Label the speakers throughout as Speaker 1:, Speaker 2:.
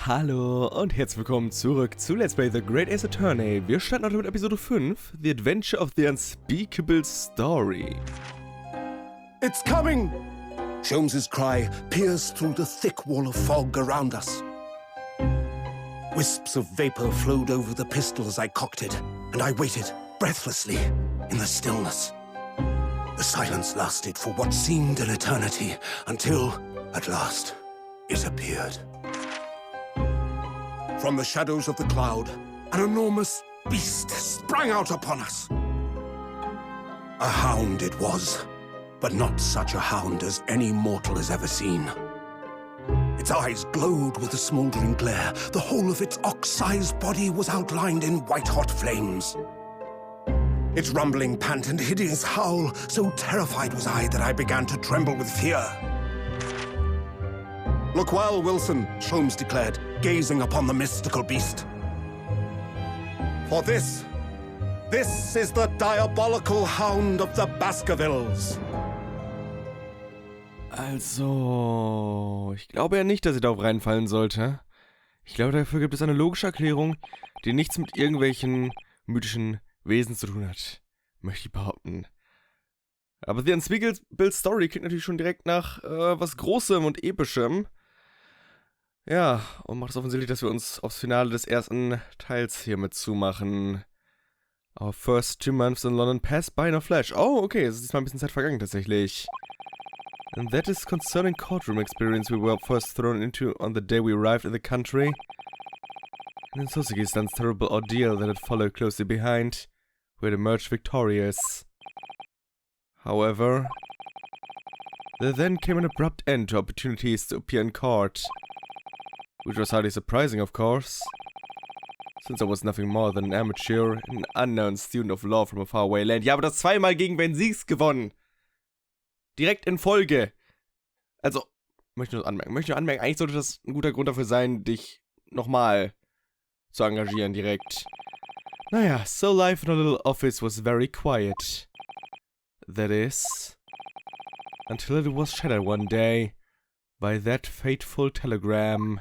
Speaker 1: Hallo und herzlich willkommen zurück zu Let's Play The Great Ace Attorney. Wir starten heute mit Episode 5, The Adventure of the Unspeakable Story.
Speaker 2: It's coming! Sholmes's cry pierced through the thick wall of fog around us. Wisps of vapor flowed over the pistol as I cocked it, and I waited, breathlessly, in the stillness. The silence lasted for what seemed an eternity, until, at last, it appeared. From the shadows of the cloud, an enormous beast sprang out upon us. A hound it was, but not such a hound as any mortal has ever seen. Its eyes glowed with a smoldering glare. The whole of its ox-sized body was outlined in white-hot flames. Its rumbling pant and hideous howl, so terrified was I that I began to tremble with fear. "Look well, Wilson," Sholmes declared, gazing upon the mystical beast. "For this is the diabolical hound of the Baskervilles."
Speaker 1: Also, ich glaube ja nicht, dass sie darauf reinfallen sollte. Ich glaube, dafür gibt es eine logische Erklärung, die nichts mit irgendwelchen mythischen Wesen zu tun hat, möchte ich behaupten. Aber The Unspeakable Story klingt natürlich schon direkt nach was Großem und Epischem. Ja, und macht es offensichtlich, dass wir uns aufs Finale des ersten Teils hiermit zumachen. Our first 2 months in London passed by in a flash. Oh, okay, es ist diesmal ein bisschen Zeit vergangen tatsächlich. And that is concerning courtroom experience we were first thrown into on the day we arrived in the country. And in Sussegistan's terrible ordeal that had followed closely behind, we had emerged victorious. However, there then came an abrupt end to opportunities to appear in court. Which was highly surprising, of course, since I was nothing more than an amateur, an unknown student of law from a faraway land. Ja, aber das zweimal gegen Ben Siegs gewonnen. Direkt in Folge. Also, möchte ich nur anmerken, eigentlich sollte das ein guter Grund dafür sein, dich nochmal zu engagieren direkt. Naja, so life in a little office was very quiet. That is, until it was shattered one day by that fateful telegram.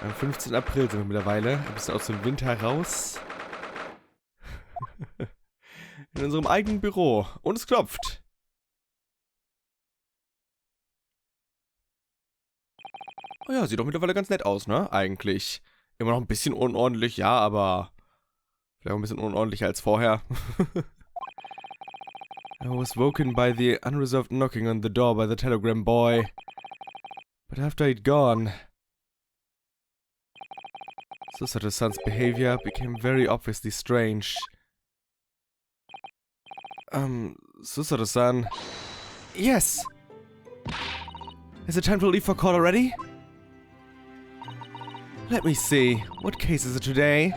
Speaker 1: Am 15. April sind wir mittlerweile, ein bisschen aus dem Winter heraus. In unserem eigenen Büro. Und es klopft. Oh ja, sieht doch mittlerweile ganz nett aus, ne? Eigentlich. Immer noch ein bisschen unordentlich, ja, aber vielleicht auch ein bisschen unordentlicher als vorher. I was woken by the unreserved knocking on the door by the telegram boy. But after he'd gone, Susato-san's behavior became very obviously strange. Susato-san? Yes! Is it time to leave for court already? Let me see. What case is it today?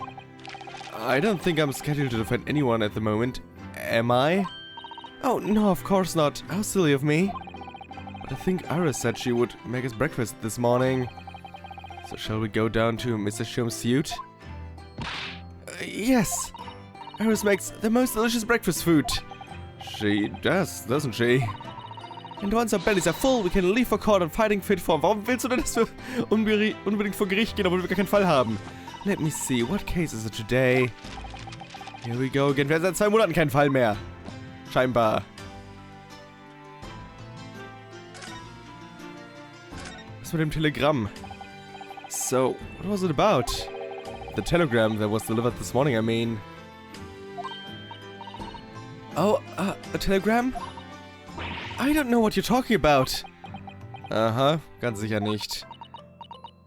Speaker 1: I don't think I'm scheduled to defend anyone at the moment. Am I? Oh, no, of course not. How silly of me. But I think Iris said she would make us breakfast this morning. So shall we go down to Mr. Sholmes' suite? Yes! Iris makes the most delicious breakfast food. She does, doesn't she? And once our bellies are full, we can leave for court in fighting fit form. Warum willst du denn, dass wir unbedingt vor Gericht gehen, obwohl wir gar keinen Fall haben? Let me see, what case is it today? Here we go again. Wir haben seit 2 Monaten keinen Fall mehr. Scheinbar. Was mit dem Telegramm? So, what was it about? The telegram that was delivered this morning, I mean. Oh, a telegram? I don't know what you're talking about. Aha, ganz sicher nicht.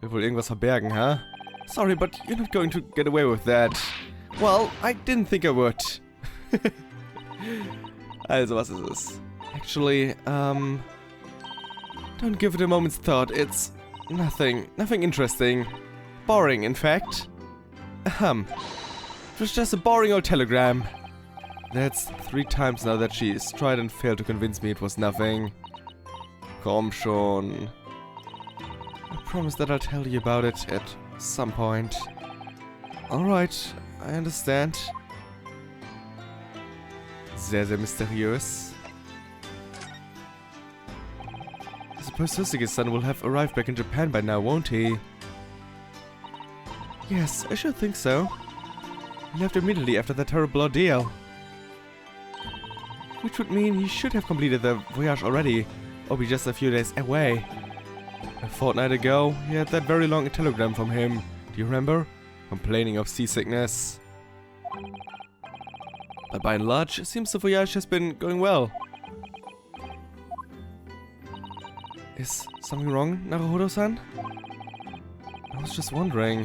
Speaker 1: Will wohl irgendwas verbergen, huh? Sorry, but you're not going to get away with that. Well, I didn't think I would. Also, was ist es? Actually, don't give it a moment's thought. It's nothing interesting. Boring, in fact. It was just a boring old telegram. That's 3 times now that she's tried and failed to convince me it was nothing. Komm schon. I promise that I'll tell you about it at some point. Alright, I understand. Sehr, sehr mysteriös. suppose Suzuki-san will have arrived back in Japan by now, won't he? Yes, I should think so. He left immediately after that terrible ordeal. Which would mean he should have completed the voyage already, or be just a few days away. A fortnight ago, he had that very long telegram from him. Do you remember? Complaining of seasickness. But by and large, it seems the voyage has been going well. Is something wrong, Naruhodo-san? I was just wondering,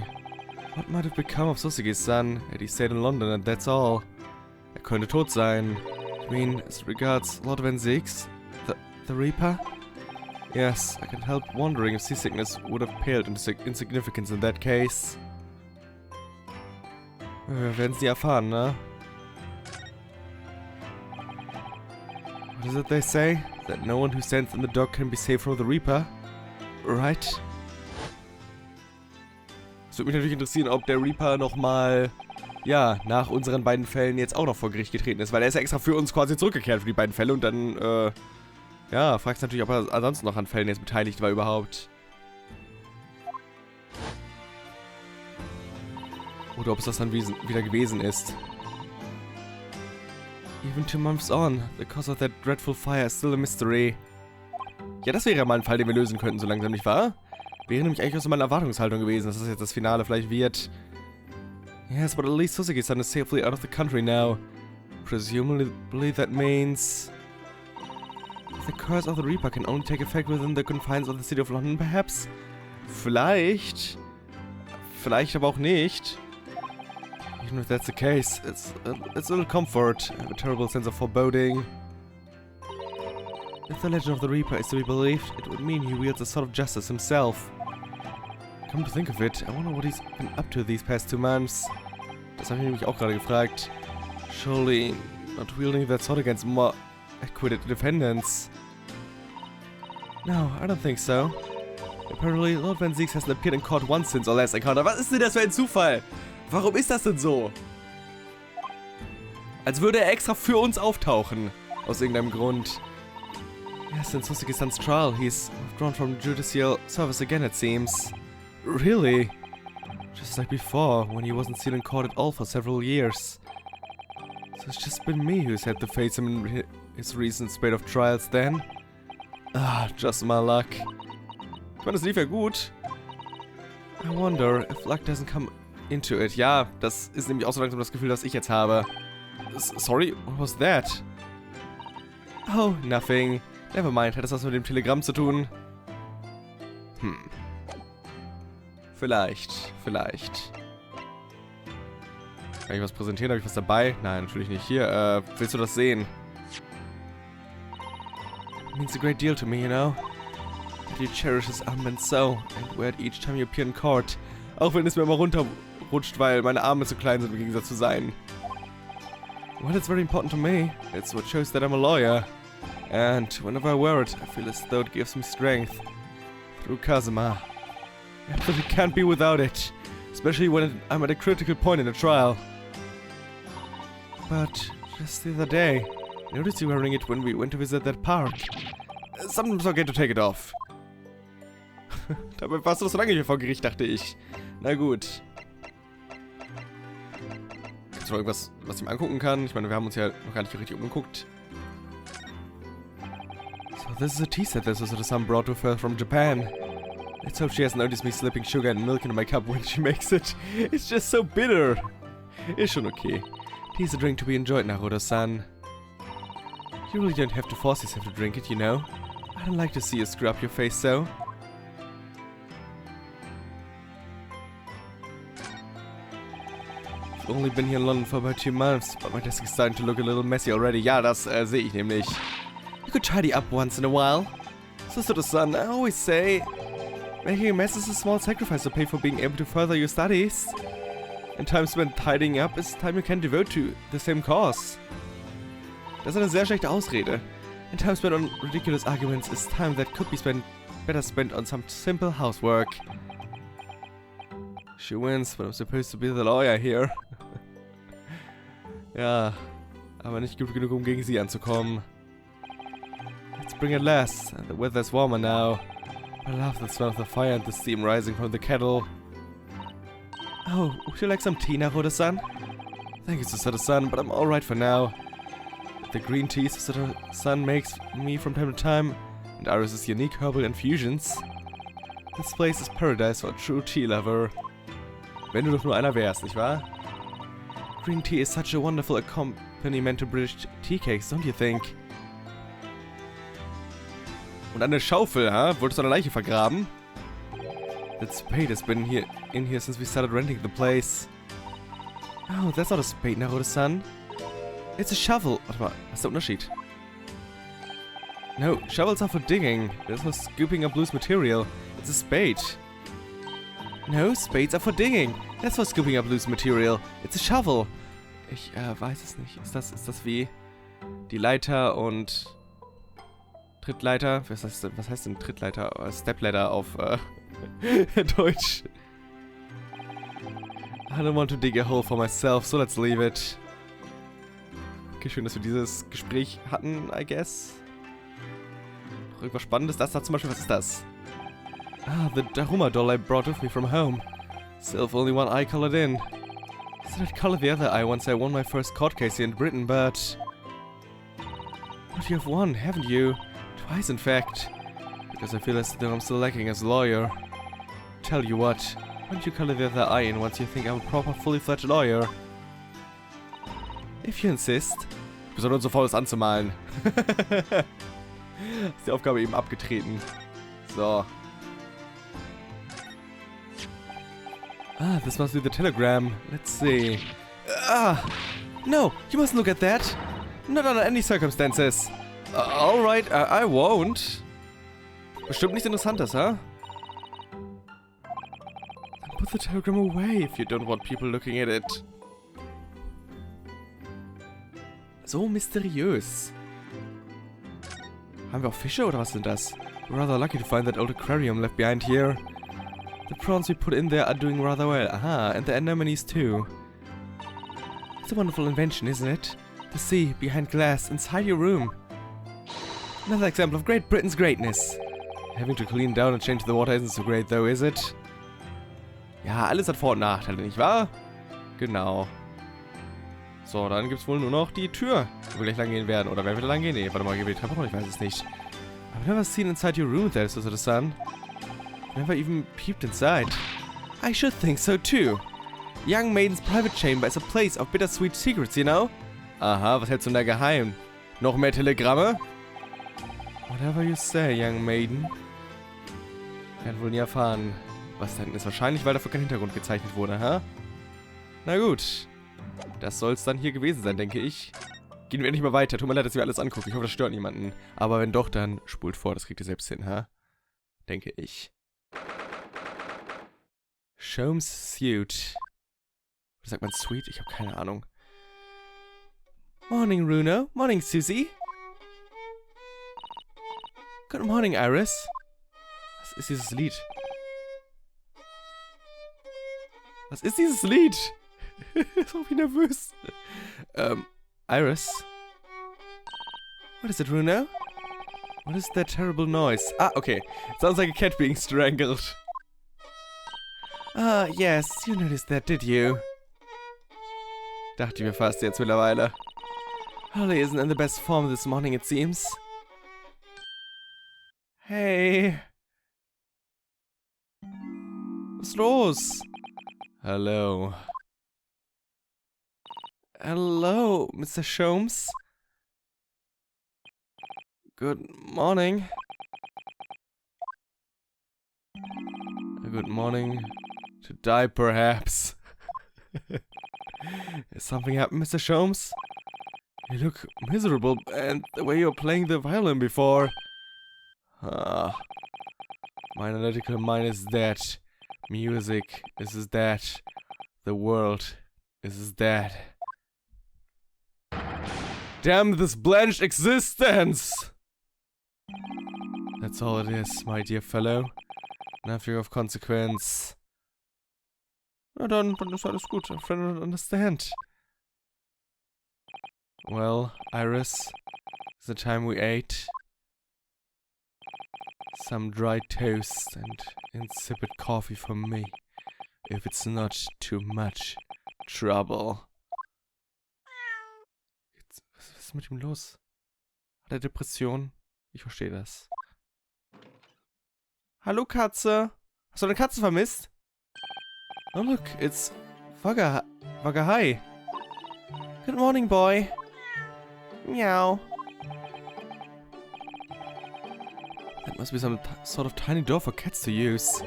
Speaker 1: what might have become of Suzuki-san had he stayed in London and that's all? Er könnte tot sein. I mean, as regards Lord Van Zeeks, the Reaper? Yes, I can't help wondering if seasickness would have paled into insignificance in that case. Wir werden's nie erfahren, ne? What is it they say? That no one who stands in the dock can be saved from the Reaper? Right? Es würde mich natürlich interessieren, ob der Reaper nochmal, ja, nach unseren beiden Fällen jetzt auch noch vor Gericht getreten ist, weil er ist ja extra für uns quasi zurückgekehrt für die beiden Fälle und dann, ja, fragst natürlich, ob er ansonsten noch an Fällen jetzt beteiligt war überhaupt. Oder ob es das dann wieder gewesen ist. Even 2 months on, the cause of that dreadful fire is still a mystery. Ja, das wäre ja mal ein Fall, den wir lösen könnten, so langsam, nicht wahr? Wäre nämlich eigentlich auch so meine Erwartungshaltung gewesen, dass das jetzt das Finale vielleicht wird. Yes, but at least Suzuki-san is safely out of the country now. Presumably that means... The curse of the Reaper can only take effect within the confines of the city of London, perhaps? Vielleicht. Vielleicht aber auch nicht. Even if that's the case, it's a little comfort. I have a terrible sense of foreboding. If the legend of the Reaper is to be believed, it would mean he wields a sort of justice himself. Come to think of it, I wonder what he's been up to these past 2 months. Das habe ich nämlich auch gerade gefragt. Surely not wielding that sword against more acquitted defendants. No, I don't think so. Apparently, Lord Van Zeeks hasn't appeared in court once since our last encounter. Was ist denn das für ein Zufall? Warum ist das denn so? Als würde er extra für uns auftauchen. Aus irgendeinem Grund. Yes, since Suzuki-san's trial, he's withdrawn from judicial service again, it seems. Really? Just like before, when he wasn't seen in court at all for several years. So it's just been me who's had to face him in his recent spate of trials then? Ah, just my luck. Ich meine, das lief ja gut. I wonder if luck doesn't come into it. Ja, das ist nämlich auch so langsam das Gefühl, das ich jetzt habe. Sorry, what was that? Oh, nothing. Never mind, hat das was mit dem Telegramm zu tun? Vielleicht. Kann ich was präsentieren? Habe ich was dabei? Nein, natürlich nicht. Hier, willst du das sehen? It means a great deal to me, you know? That you cherish this armband so, and wear it each time you appear in court. Auch wenn es mir immer runterrutscht, weil meine Arme zu klein sind, im Gegensatz zu sein. Well, it's very important to me. It's what shows that I'm a lawyer. And whenever I wear it, I feel as though it gives me strength. Through Kazuma. I absolutely can't be without it. Especially when I'm at a critical point in a trial. But just the other day, I noticed you wearing it when we went to visit that park. Sometimes I get to take it off. Dabei warst du so lange hier vor Gericht, dachte ich. Na gut. Gibt's noch irgendwas, was ich mir angucken kann? Ich meine, wir haben uns ja noch gar nicht richtig umgeguckt. So this is a tea set that Suzuki-san brought with her from Japan. Let's hope she hasn't noticed me slipping sugar and milk into my cup when she makes it. It's just so bitter. Ist schon okay. Tea's a drink to be enjoyed, Naruto-san. You really don't have to force yourself to drink it, you know? I don't like to see you scrub your face so. I've only been here in London for about 2 months, but my desk is starting to look a little messy already. Ja, das sehe ich nämlich. You could tidy up once in a while. Suzuki-san, I always say, making a mess is a small sacrifice to pay for being able to further your studies. And time spent tidying up is time you can devote to the same cause. Das ist eine sehr schlechte Ausrede. And time spent on ridiculous arguments is time that could be better spent on some simple housework. She wins, but I'm supposed to be the lawyer here. Ja, aber nicht gut genug, um gegen sie anzukommen. spring at last. The weather's warmer now. I love the smell of the fire and the steam rising from the kettle. Oh, would you like some tea, Naruto-san? Thank you, Susato-san, but I'm alright for now. The green tea Susato-san makes me from time to time, and Iris' unique herbal infusions. This place is paradise for a true tea lover. Wenn du doch nur einer wärst, nicht wahr? Green tea is such a wonderful accompaniment to British tea cakes, don't you think? Und eine Schaufel, ha? Wolltest du eine Leiche vergraben? That spade has been in here since we started renting the place. Oh, that's not a spade, Naruto-san. It's a shovel. Warte mal, was ist der Unterschied? No, shovels are for digging. This was scooping up loose material. It's a spade. No, spades are for digging. That's for scooping up loose material. It's a shovel. Ich weiß es nicht. Ist das wie die Leiter und Trittleiter? Was heißt denn Trittleiter? Stepladder auf Deutsch. I don't want to dig a hole for myself, so let's leave it. Okay, schön, dass wir dieses Gespräch hatten, I guess. Noch irgendwas Spannendes? Das da zum Beispiel, was ist das? Ah, the Daruma doll I brought with me from home. Still have only one eye colored in. I said I'd color the other eye once I won my first court case here in Britain, but you have won, haven't you? Twice, in fact. Because I feel as though I'm still lacking as a lawyer. Tell you what, why don't you color the other eye in once you think I'm a proper, fully fledged lawyer? If you insist. Wir sollen uns so faul, das anzumalen. Ist die Aufgabe eben abgetreten. So. Ah, this must be the telegram. Let's see. Ah! No, you mustn't look at that. Not under any circumstances. Alright, I won't. Bestimmt nichts Interessantes, huh? Then put the telegram away if you don't want people looking at it. So mysteriös. Haben wir auch Fische oder was sind das? We're rather lucky to find that old aquarium left behind here. The prawns we put in there are doing rather well. Aha, and the anemones too. It's a wonderful invention, isn't it? The sea, behind glass, inside your room. Another example of Great Britain's greatness. Having to clean down and change the water isn't so great though, is it? Ja, alles hat Vor- und Nachteile, nicht wahr? Genau. So, dann gibt's wohl nur noch die Tür, wo wir gleich lang gehen werden. Oder werden wir da lang gehen? Nee, warte mal, gehen wir die Treppe hoch? Ich weiß es nicht. I've never seen inside your room there, Susato-san. Never even peeped inside. I should think so too. Young Maiden's private chamber is a place of bittersweet secrets, you know? Aha, was hältst du denn da geheim? Noch mehr Telegramme? Whatever you say, Young Maiden. Wir werden wohl nie erfahren, was da hinten ist. Wahrscheinlich, weil dafür kein Hintergrund gezeichnet wurde, ha? Na gut. Das soll es dann hier gewesen sein, denke ich. Gehen wir endlich mal weiter. Tut mir leid, dass wir alles angucken. Ich hoffe, das stört niemanden. Aber wenn doch, dann spult vor. Das kriegt ihr selbst hin, ha? Denke ich. Sholmes Suit. Oder sagt man Sweet? Ich habe keine Ahnung. Morning, Runo. Morning, Susie. Good morning, Iris. Was ist dieses Lied? Was ist dieses Lied? Ist auch wie nervös. Iris? What is it, Runo? What is that terrible noise? Ah, okay. Sounds like a cat being strangled. Ah, yes, you noticed that, did you? Dachte ich mir fast jetzt mittlerweile. Holly isn't in the best form this morning, it seems. Hey. Was ist los? Hello. Hello, Mr. Sholmes. Good morning. Good morning. To die, perhaps. Has something happened, Mr. Sholmes? You look miserable, and the way you're playing the violin before. Ah. My analytical mind is dead. Music is dead. The world is dead. Damn this blanched existence! That's all it is, my dear fellow. Nothing of consequence. Na dann ist alles gut. A friend will understand. Well, Iris, it's the time we ate. Some dry toast and insipid coffee for me. If it's not too much trouble. Was ist mit ihm los? Hat er Depression? Ich verstehe das. Hallo Katze. Hast du eine Katze vermisst? Oh look, it's Wagahai. Good morning, boy. Meow. That must be some sort of tiny door for cats to use.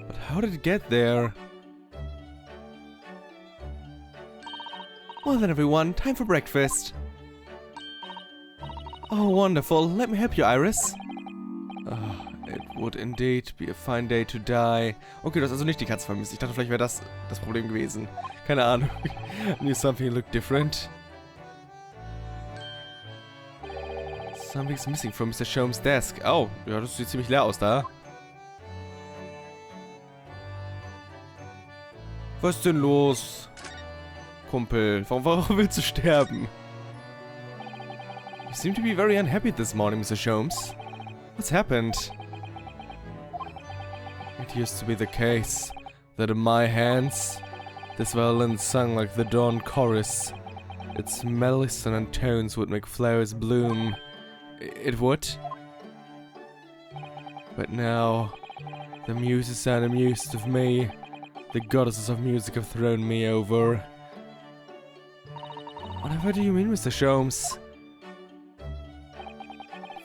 Speaker 1: But how did it get there? Well then everyone, time for breakfast. Oh wonderful, let me help you, Iris. It would indeed be a fine day to die. Okay, du hast also nicht die Katze vermisst. Ich dachte, vielleicht wäre das das Problem gewesen. Keine Ahnung. Knew something looked different. Something's missing from Mr. Sholmes' desk. Oh, ja, das sieht ziemlich leer aus da. Was ist denn los? Kumpel, warum willst du sterben? You seem to be very unhappy this morning, Mr. Sholmes. What's happened? It used to be the case that in my hands, this violin sung like the dawn chorus. Its melodies tones would make flowers bloom. It would. But now, the muses are amused of me. The goddesses of music have thrown me over. Whatever do you mean, Mr. Sholmes?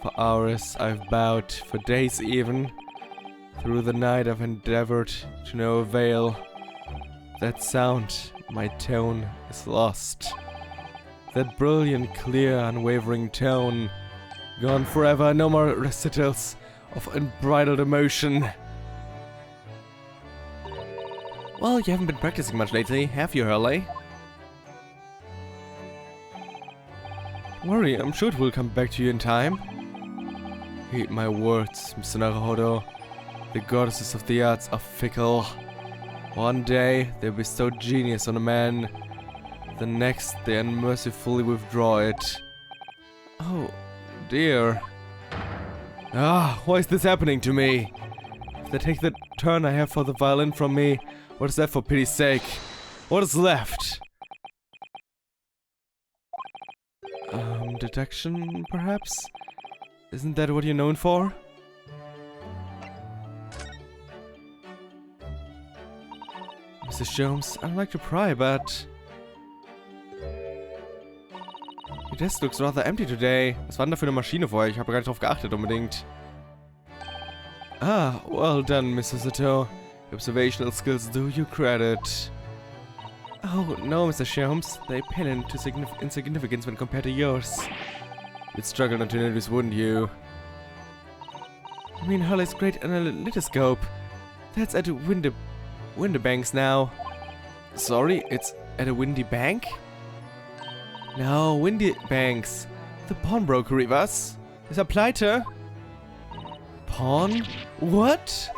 Speaker 1: For hours I've bowed, for days even. Through the night I've endeavored to no avail. That sound, my tone, is lost. That brilliant, clear, unwavering tone. Gone forever, no more recitals of unbridled emotion. Well, you haven't been practicing much lately, have you, Hurley? Don't worry, I'm sure it will come back to you in time. Heed my words, Mr. Naruhodo. The goddesses of the arts are fickle. One day, they bestow genius on a man. The next, they unmercifully withdraw it. Oh, dear. Why is this happening to me? If they take the turn I have for the violin from me, what is left for pity's sake? What is left? Deduction, perhaps? Isn't that what you're known for? Mr. Sholmes, I'd like to pry, but... Your desk looks rather empty today. Was war denn da für eine Maschine vor euch? Ich habe gar nicht drauf geachtet unbedingt. Ah, well done, Mr. Sato. Your observational skills do you credit. Oh, no, Mr. Sholmes. They pale into insignificance when compared to yours. You'd struggle not to notice, wouldn't you? I mean, Hurley's great analytoscope. That's at a Windybanks now. Sorry, it's at a Windy Bank? No, Windybanks. The pawnbroker, was? Is er pleite? Pawn? What?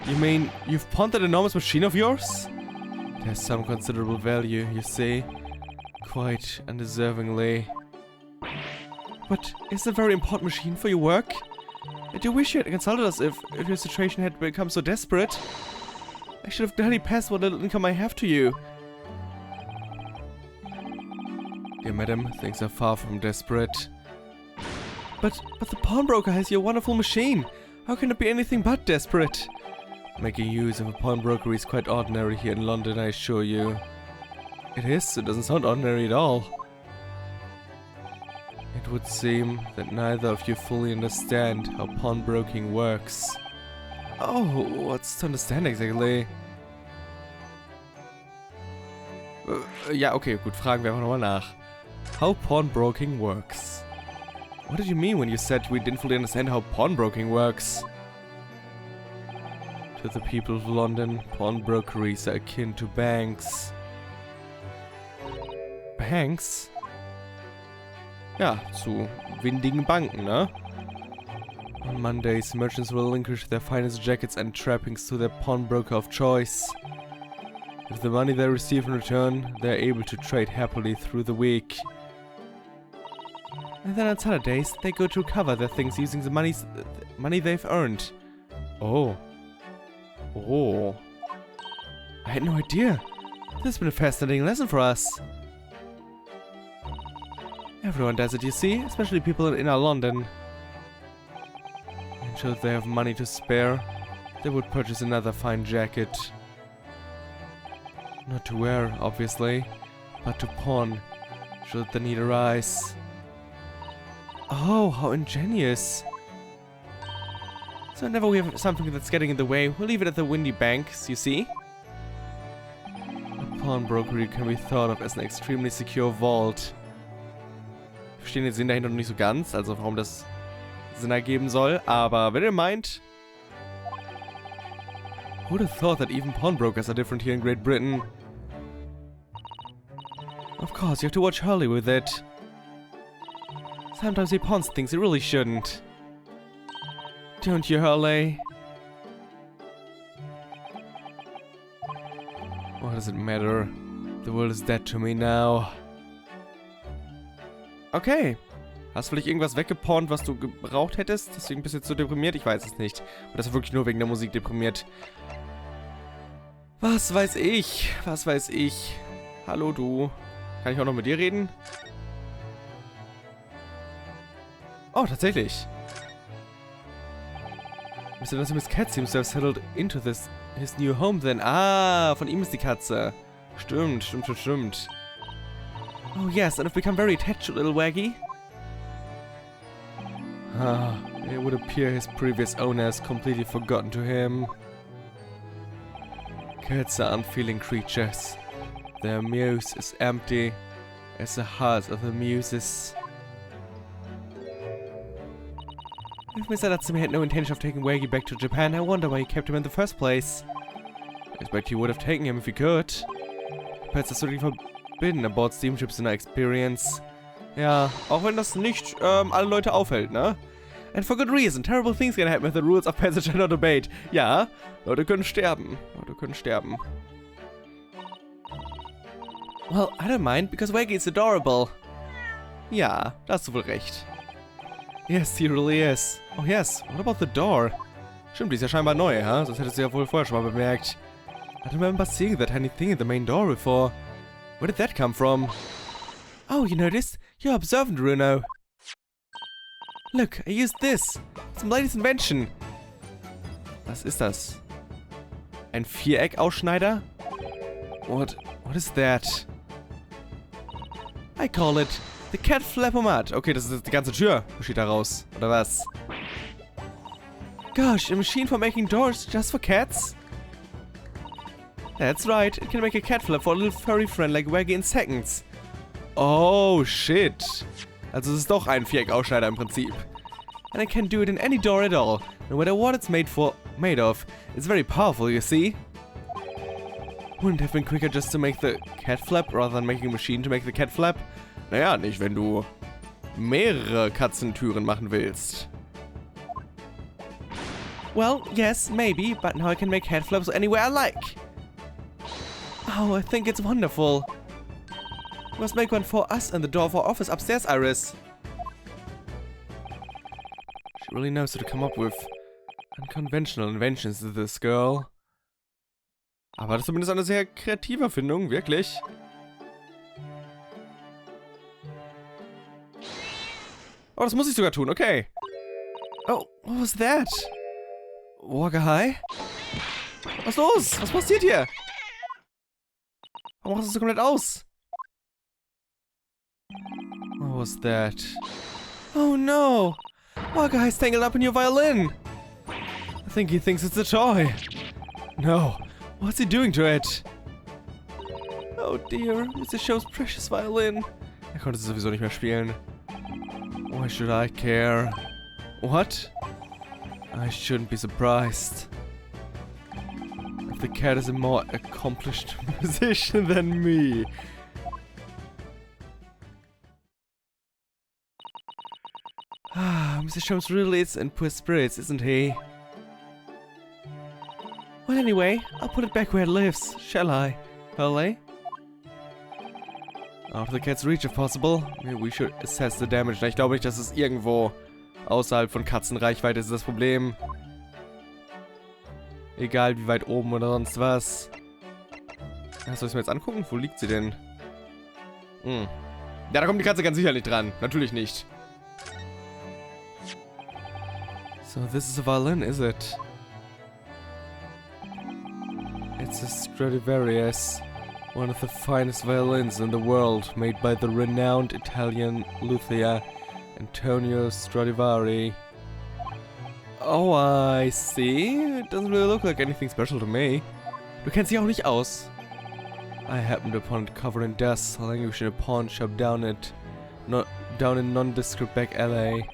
Speaker 1: You mean you've pawned that enormous machine of yours? It has some considerable value, you see. Quite undeservingly. But is it a very important machine for your work? I do wish you had consulted us if your situation had become so desperate. I should have gladly passed what little income I have to you. Dear madam, things are far from desperate. But the pawnbroker has your wonderful machine. How can it be anything but desperate? Making use of a pawnbroker is quite ordinary here in London, I assure you. It is, it doesn't sound ordinary at all. It would seem that neither of you fully understand how pawnbroking works. Oh, what's to understand exactly? Ja, okay, gut, fragen wir einfach nochmal nach. How pawnbroking works. What did you mean when you said we didn't fully understand how pawnbroking works? To the people of London, pawnbrokeries are akin to banks. Banks? Ja, zu windigen Banken, ne? On Mondays, merchants will relinquish their finest jackets and trappings to their pawnbroker of choice. With the money they receive in return, they are able to trade happily through the week. And then on Saturdays, they go to recover their things using the money they've earned. Oh. Oh. I had no idea. This has been a fascinating lesson for us. Everyone does it, you see, especially people in inner London. And should they have money to spare, they would purchase another fine jacket. Not to wear, obviously, but to pawn, should the need arise. Oh, how ingenious. So whenever we have something that's getting in the way, we'll leave it at the windy banks, you see? A pawnbrokery can be thought of as an extremely secure vault. Ich verstehe den Sinn dahinter noch nicht so ganz, also warum das Sinn ergeben soll, aber wenn ihr meint... Who would have thought that even pawnbrokers are different here in Great Britain? Of course, you have to watch Hurley with it. Sometimes he pawns things he really shouldn't. Don't you, Hurley? What does it matter? The world is dead to me now. Okay. Hast du vielleicht irgendwas weggepawnt, was du gebraucht hättest? Deswegen bist du jetzt so deprimiert? Ich weiß es nicht. Oder ist er wirklich nur wegen der Musik deprimiert? Was weiß ich? Was weiß ich? Hallo, du. Kann ich auch noch mit dir reden? Oh, tatsächlich. Mr. Miss Cat seems to have settled into his new home then. Ah, von ihm ist die Katze. Stimmt. Oh yes, and I've become very attached to little Waggy. Ah, it would appear his previous owner has completely forgotten to him. Cats are unfeeling creatures. Their muse is empty as the heart of the muses. If Mr. Natsumi had no intention of taking Waggy back to Japan, I wonder why he kept him in the first place. I expect he would have taken him if he could. Pets are strictly forbidden aboard steamships in our experience. Ja, auch wenn das nicht alle Leute aufhält, ne? And for good reason. Terrible things can happen if the rules of passage are not obeyed. Ja, Leute können sterben. Well, I don't mind, because Waggy is adorable. Ja, da hast du wohl recht. Yes, he really is. Oh yes, what about the door? Stimmt, die ist ja scheinbar neu, huh? Sonst hättest du ja wohl vorher schon mal bemerkt. I don't remember seeing that tiny thing in the main door before. Where did that come from? Oh, you noticed? You're observant, Bruno. Look, I used this. It's my latest invention. Was ist das? Ein Viereck-Ausschneider? What is that? I call it the cat flapomat. Okay, das ist die ganze Tür. Besteht daraus. Oder was? Gosh, a machine for making doors just for cats? That's right. It can make a cat flap for a little furry friend like Waggy in seconds. Oh, shit. Also es ist doch ein Viereck-Ausschneider im Prinzip. And it can do it in any door at all. No matter what it's made of. It's very powerful, you see. Wouldn't it have been quicker just to make the cat flap rather than making a machine to make the cat flap? Naja, nicht wenn du mehrere Katzentüren machen willst. Well, yes, maybe, but now I can make cat flaps anywhere I like. Oh, I think it's wonderful. You must make one for us and the door of our office upstairs, Iris. She really knows how to come up with unconventional inventions, this girl. Aber das ist zumindest eine sehr kreative Erfindung, wirklich. Oh, das muss ich sogar tun, okay. Oh, what was that? Wagahai? Was ist los? Was passiert hier? Warum machst du so komplett aus? What was that? Oh no! Wagahai's tangled up in your violin! I think he thinks it's a toy. No. What's he doing to it? Oh dear, Mr. Show's precious violin. Er konnte es sowieso nicht mehr spielen. Why should I care? What? I shouldn't be surprised. If the cat is a more accomplished musician than me. Ah, Mr. Sholmes really is in poor spirits, isn't he? Well, anyway, I'll put it back where it lives, shall I? Hurley? Out of the cat's reach if possible. Maybe we should assess the damage. Na, ich glaube nicht, dass es irgendwo außerhalb von Katzenreichweite ist das Problem. Egal wie weit oben oder sonst was. Ja, soll ich mir jetzt angucken? Wo liegt sie denn? Hm. Ja, da kommt die Katze ganz sicher nicht dran. Natürlich nicht. So, this is a violin, is it? It's a Stradivarius. One of the finest violins in the world, made by the renowned Italian luthier Antonio Stradivari. Oh, I see. It doesn't really look like anything special to me. Du kennst dich auch nicht aus. I happened upon it covered in dust, languishing in a pawn shop down in nondescript back alley.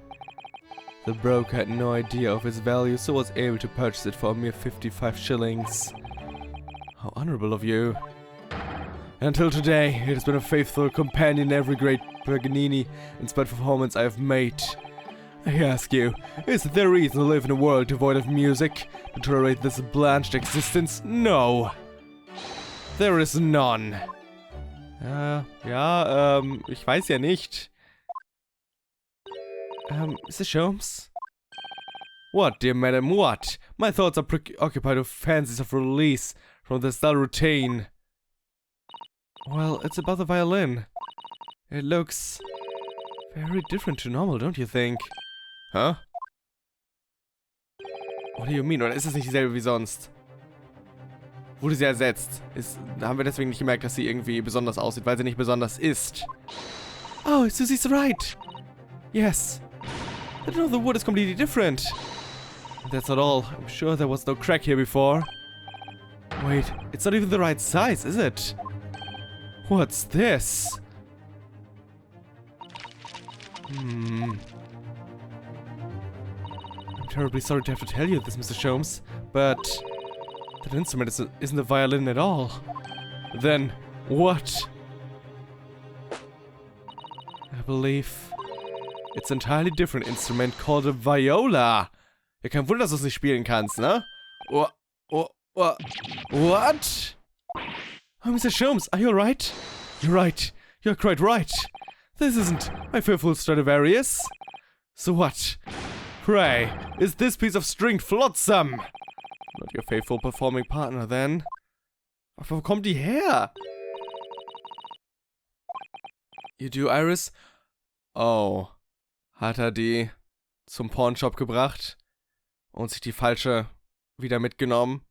Speaker 1: The broker had no idea of its value, so was able to purchase it for a mere 55 shillings. How honorable of you. Until today, it has been a faithful companion in every great Paganini-inspired performance I have made. I ask you, is there reason to live in a world devoid of music? To tolerate this blanched existence? No! There is none. Ich weiß ja nicht. Mr. Sholmes? What, dear madam, what? My thoughts are preoccupied with fancies of release from this dull routine. Well, it's about the violin. It looks very different to normal, don't you think? Huh? What do you mean? Oder ist es nicht dieselbe wie sonst? Wurde sie ersetzt? Haben wir deswegen nicht gemerkt, dass sie irgendwie besonders aussieht, weil sie nicht besonders ist? Oh, Susie's right. Yes. I know the wood is completely different. That's not all. I'm sure there was no crack here before. Wait, it's not even the right size, is it? What's this? I'm terribly sorry to have to tell you this, Mr. Sholmes, but that instrument isn't a violin at all. Then, what? I believe it's an entirely different instrument called a viola. Ja, kein Wunder, dass du es nicht spielen kannst, ne? What? Oh, Mr. Sholmes, are you alright? You're right. You're quite right. This isn't my fearful Stradivarius. So what? Pray, is this piece of stringed flotsam? Not your faithful performing partner, then. Wo kommt die her? You do, Iris? Oh. Hat er die zum Pawnshop gebracht und sich die falsche wieder mitgenommen?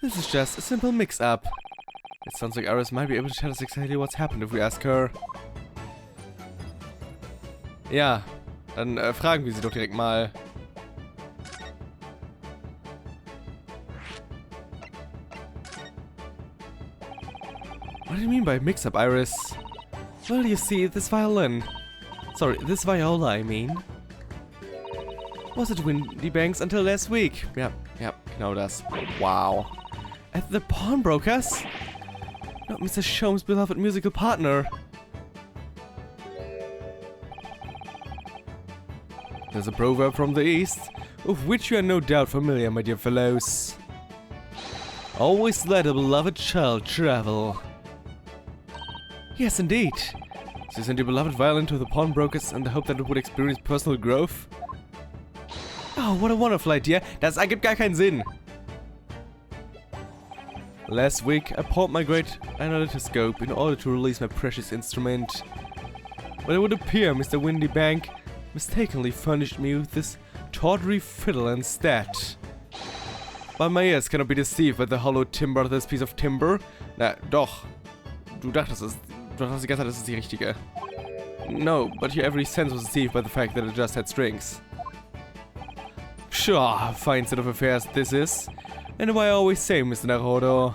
Speaker 1: This is just a simple mix-up. It sounds like Iris might be able to tell us exactly what's happened if we ask her. Ja, dann fragen wir sie doch direkt mal. What do you mean by mix-up, Iris? Well, you see, this violin... Sorry, this viola, I mean. Was at Windy Banks until last week. Ja, genau das. Wow. At the pawnbrokers? Not Mr. Sholmes' beloved musical partner. There's a proverb from the East, with which you are no doubt familiar, my dear fellows. Always let a beloved child travel. Yes, indeed. So you sent your beloved violin to the pawnbrokers in the hope that it would experience personal growth? Oh, what a wonderful idea. Das ergibt gar keinen Sinn. Last week, I pawned my great analytoscope in order to release my precious instrument. But it would appear Mr. Windybank mistakenly furnished me with this tawdry fiddle instead. But my ears cannot be deceived by the hollow timbre of this piece of timber. Na, doch. Du dachtest die ganze Zeit, das ist die richtige. No, but your every sense was deceived by the fact that it just had strings. Sure, fine set of affairs this is. And why I always say, Mr. Naruto,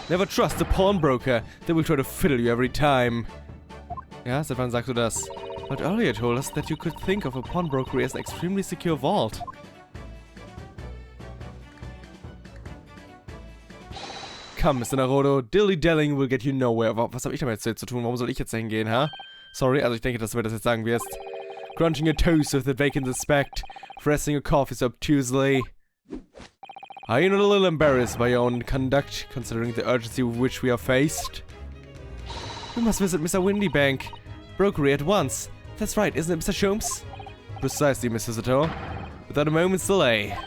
Speaker 1: never trust a pawnbroker. They will try to fiddle you every time. Ja, seit wann sagst du das? But earlier you told us that you could think of a pawnbroker as an extremely secure vault. Come, Mr. Naruto, dilly-dallying will get you nowhere. Was habe ich damit jetzt zu tun? Warum soll ich jetzt dahin gehen, ha? Sorry, also ich denke, dass du mir das jetzt sagen wirst. Crunching your toast with a vacant aspect, pressing your coffee so obtusely. Are you not a little embarrassed by your own conduct, considering the urgency with which we are faced? We must visit Mr. Windybank Brokery at once. That's right, isn't it, Mr. Sholmes? Precisely, Miss Visitor. Without a moment's delay.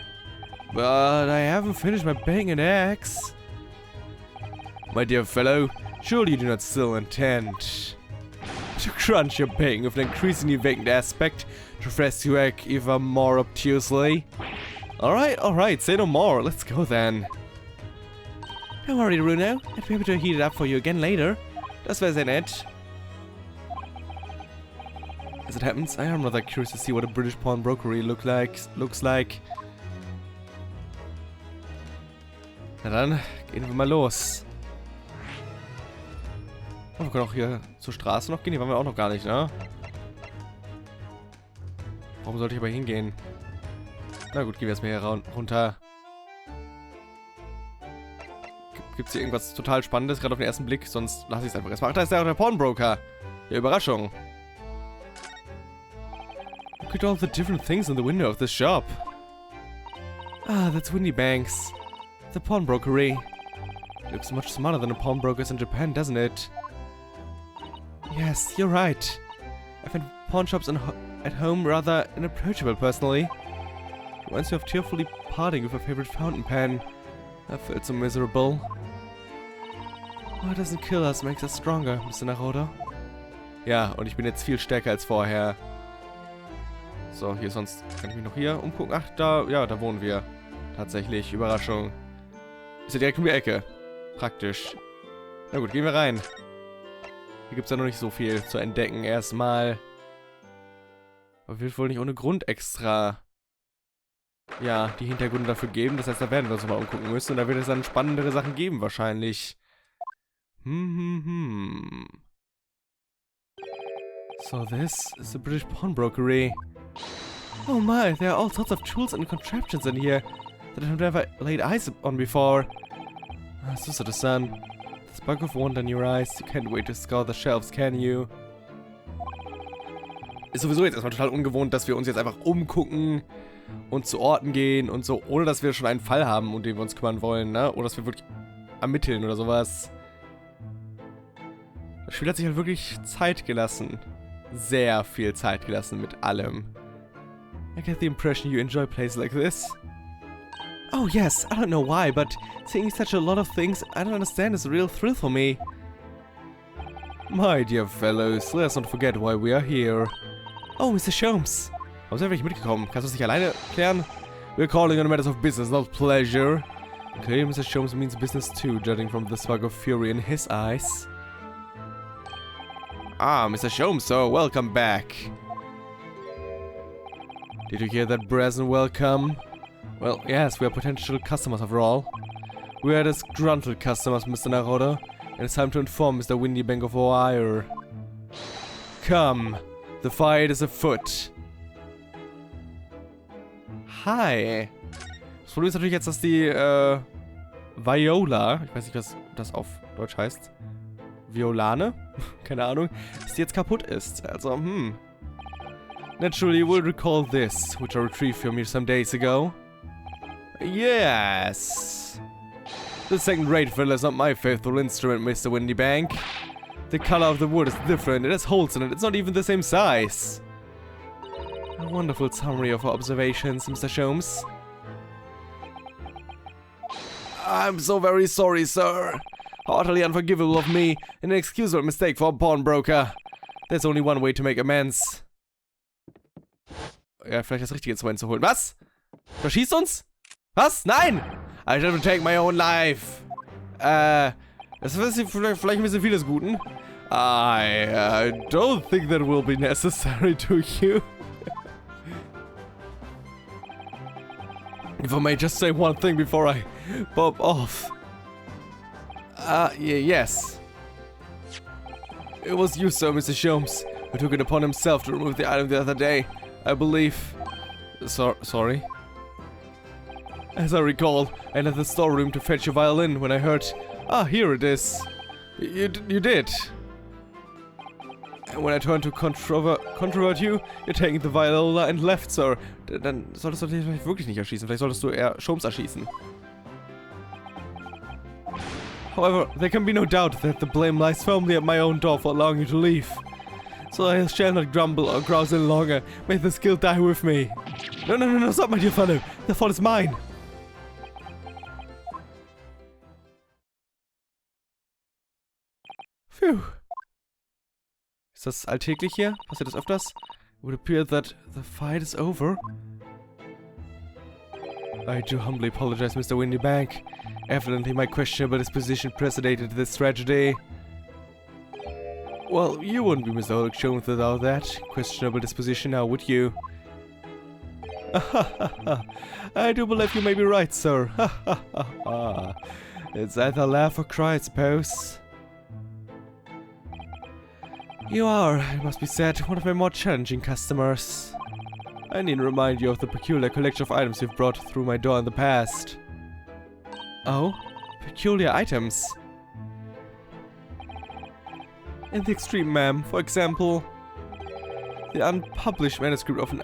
Speaker 1: But I haven't finished my banging axe. My dear fellow, surely you do not still intend to crunch your bang with an increasingly vacant aspect to press your egg even more obtusely. Alright, say no more. Let's go then. Don't worry, Bruno. I'd be able to heat it up for you again later. Das wäre sehr nett. As it happens, I am rather curious to see what a British pawnbrokery looks like. Na dann, gehen wir mal los. Oh, wir können auch hier zur Straße noch gehen. Hier waren wir auch noch gar nicht, ne? Warum sollte ich aber hingehen? Na gut, gehen wir erstmal hier runter. Gibt es hier irgendwas total Spannendes, gerade auf den ersten Blick? Sonst lasse ich es einfach erstmal. Ach, da ist ja auch der Pawnbroker. Ja, Überraschung. Look at all the different things in the window of this shop. Ah, that's Windybank's. The pawnbrokery. Looks much smaller than the pawnbrokers in Japan, doesn't it? Yes, you're right. I find pawn shops at home rather inapproachable, personally. It reminds me of tearfully parting with a favorite fountain pen. I felt so miserable. What doesn't kill us makes us stronger, Mr. Naroda. Ja, und ich bin jetzt viel stärker als vorher. So, hier sonst kann ich mich noch hier umgucken. Ach, da wohnen wir. Tatsächlich, Überraschung. Ist ja direkt um die Ecke. Praktisch. Na gut, gehen wir rein. Hier gibt es ja noch nicht so viel zu entdecken erstmal. Aber wird wohl nicht ohne Grund extra, ja, die Hintergründe dafür geben. Das heißt, da werden wir uns mal umgucken müssen. Und da wird es dann spannendere Sachen geben wahrscheinlich. So this is the British pawnbrokery. Oh my, there are all sorts of tools and contraptions in here that I've never laid eyes on before. So the sun. The spark of wonder in your eyes. You can't wait to scour the shelves, can you? Ist sowieso jetzt erstmal total ungewohnt, dass wir uns jetzt einfach umgucken und zu Orten gehen und so, ohne dass wir schon einen Fall haben, um den wir uns kümmern wollen, ne? Oder dass wir wirklich ermitteln oder sowas. Das Spiel hat sich halt wirklich Zeit gelassen. Sehr viel Zeit gelassen mit allem. I get the impression you enjoy places like this. Oh yes, I don't know why, but seeing such a lot of things I don't understand is a real thrill for me. My dear fellows, let's not forget why we are here. Oh, Mr. Sholmes. Warum sind wir nicht mitgekommen? Kannst du es nicht alleine klären? We're calling on matters of business, not pleasure. Okay, Mr. Sholmes means business too, judging from the spark of fury in his eyes. Ah, Mr. Sholmes, so welcome back. Did you hear that brazen welcome? Well, yes, we are potential customers after all. We are disgruntled customers, Mr. Naroda, and it's time to inform Mr. Windybank of our ire. Come, the fight is afoot. Hi. Das Problem ist natürlich jetzt, dass die, Viola, ich weiß nicht, was das auf Deutsch heißt. Violane? Keine Ahnung. Dass die jetzt kaputt ist. Also, Naturally, you will recall this, which I retrieved from you some days ago. Yes. The second-rate fiddle is not my faithful instrument, Mr. Windybank. The color of the wood is different, it has holes in it, it's not even the same size. A wonderful summary of our observations, Mr. Sholmes. I'm so very sorry, sir. How utterly unforgivable of me, an inexcusable mistake for a pawnbroker. There's only one way to make amends. Ja, vielleicht das richtige Instrument zu holen. Was? Verschießt uns? Was? Nein! I should take my own life. Das ist vielleicht ein bisschen vieles Guten. I don't think that will be necessary to you. If I may just say one thing before I pop off. Yes. It was you, sir, Mr. Sholmes, who took it upon himself to remove the item the other day. I believe... Sorry? As I recall, I left the storeroom to fetch your violin when I heard... Ah, here it is. You did. And when I turned to controvert you, you're taking the viola and left, sir. Dann solltest du dich vielleicht wirklich nicht erschießen. Vielleicht solltest du eher Sholmes erschießen. However, there can be no doubt that the blame lies firmly at my own door for allowing you to leave. So I shall not grumble or grouse any longer. May this guilt die with me. No, stop, my dear fellow. The fault is mine. Phew. Ist das alltäglich hier? Passiert das öfters? It would appear that the fight is over. I do humbly apologize, Mr. Windybank. Evidently my questionable disposition preceded this tragedy. Well, you wouldn't be Mr. Hollock without that questionable disposition now, would you? I do believe you may be right, sir. It's either laugh or cry, I suppose. You are, it must be said, one of my more challenging customers. I need to remind you of the peculiar collection of items you've brought through my door in the past. Oh? Peculiar items? In the extreme, ma'am. For example, the unpublished manuscript of an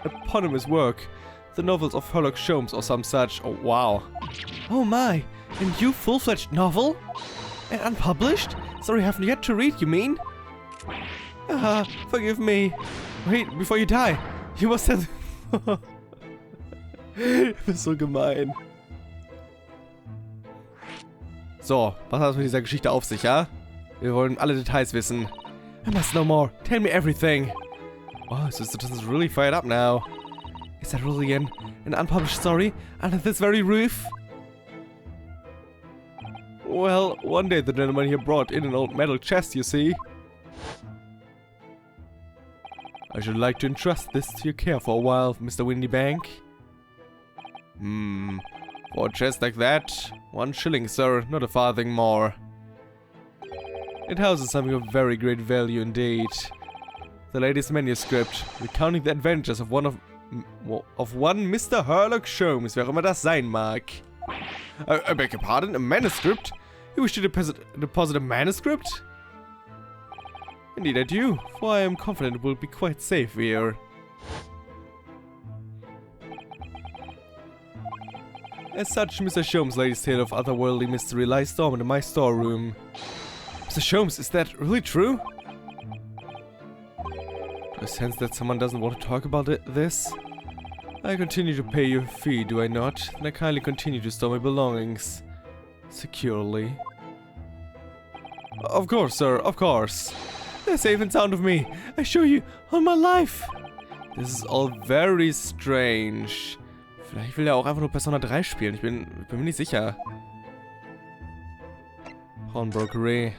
Speaker 1: eponymous work, the novels of Sherlock Holmes or some such. Oh, wow. Oh my, a new full-fledged novel? And unpublished? Sorry, I haven't yet to read, you mean? Forgive me. Wait, before you die, you must have... Du bist so gemein. So, was hat es mit dieser Geschichte auf sich, ja? Wir wollen alle Details wissen. I must know more. Tell me everything. Oh, so this is really fired up now. Is that really an unpublished story under this very roof? Well, one day the gentleman here brought in an old metal chest, you see. I should like to entrust this to your care for a while, Mr. Windybank. For a chest like that, 1 shilling, sir, not a farthing more. It houses something of very great value indeed. The latest manuscript, recounting the adventures of one Mr. Sherlock Holmes, wer auch immer das sein mag. I beg your pardon, a manuscript? You wish to deposit a manuscript? Indeed I do, for I am confident it will be quite safe here. As such, Mr. Sholmes' latest tale of otherworldly mystery lies dormant in my storeroom. Mr. Sholmes, is that really true? Do I sense that someone doesn't want to talk about this? I continue to pay you a fee, do I not? Then I kindly continue to store my belongings. Securely. Of course, sir, of course. They're safe and sound of me. I assure you, on my life. This is all very strange. Vielleicht will er auch einfach nur Persona 3 spielen. Ich bin mir nicht sicher. Pawnbrokery.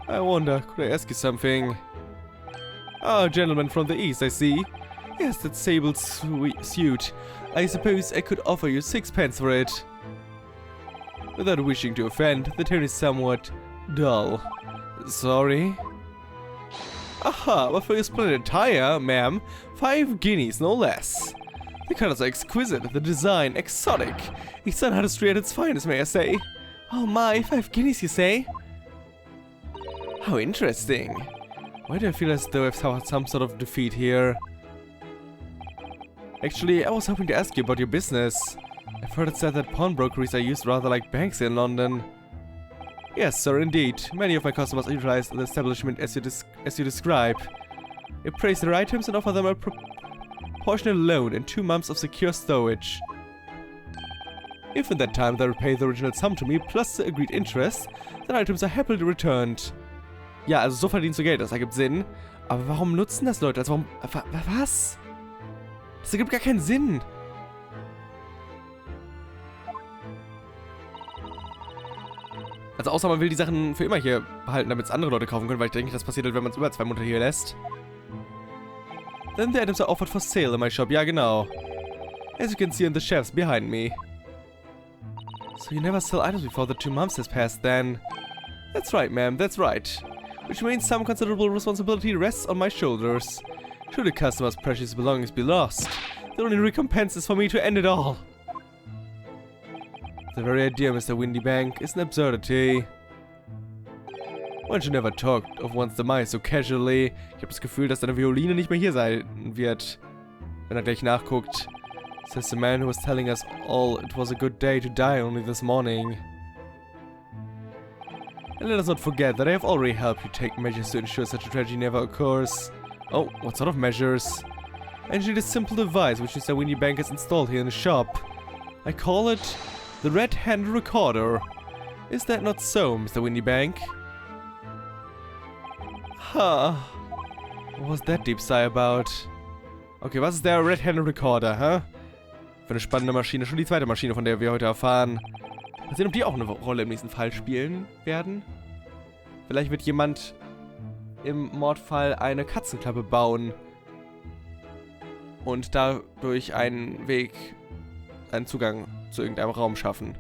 Speaker 1: I wonder, could I ask you something? Ah, gentleman from the east, I see. Yes, that sable suit. I suppose I could offer you 6 pence for it. Without wishing to offend, the tone is somewhat dull. Sorry? Aha, but for your splendid attire, ma'am, 5 guineas, no less. The colors are exquisite, the design exotic. Each sun had a street at its finest, may I say. Oh my, 5 guineas, you say? How interesting. Why do I feel as though I've suffered some sort of defeat here? Actually, I was hoping to ask you about your business. I've heard it said that pawnbrokeries are used rather like banks in London. Yes, sir, indeed. Many of my customers utilize the establishment as you describe. They praise their items and offer them a proportionate loan and 2 months of secure storage. If in that time they repay the original sum to me plus the agreed interest, then items are happily returned. Ja, also so verdienst du Geld, das ergibt Sinn. Aber warum nutzen das Leute? Also warum... Was? Das ergibt gar keinen Sinn. Also außer man will die Sachen für immer hier behalten, damit es andere Leute kaufen können, weil ich denke, das passiert halt, wenn man es über 2 Monate hier lässt. Then the items are offered for sale in my shop. Ja, genau. As you can see on the shelves behind me. So you never sell items before the 2 months has passed then? That's right, ma'am, that's right. Which means some considerable responsibility rests on my shoulders. Should a customer's precious belongings be lost, the only recompense is for me to end it all. The very idea, Mr. Windybank, is an absurdity. One should never talk of one's demise so casually. Ich habe das Gefühl, dass deine Violine nicht mehr hier sein wird. Wenn er gleich nachguckt. Says the man who was telling us all it was a good day to die only this morning. And let us not forget that I have already helped you take measures to ensure such a tragedy never occurs. Oh, what sort of measures? I engineered a simple device which Mr. Winniebank has installed here in the shop. I call it the Red-Handed Recorder. Is that not so, Mr. Winniebank? Huh. What was that deep sigh about? Okay, was ist der Red-Handed Recorder, hä? Für eine spannende Maschine. Schon die zweite Maschine, von der wir heute erfahren. Mal sehen, ob die auch eine Rolle im nächsten Fall spielen werden. Vielleicht wird jemand im Mordfall eine Katzenklappe bauen. Und dadurch einen Weg, einen Zugang zu irgendeinem Raum schaffen.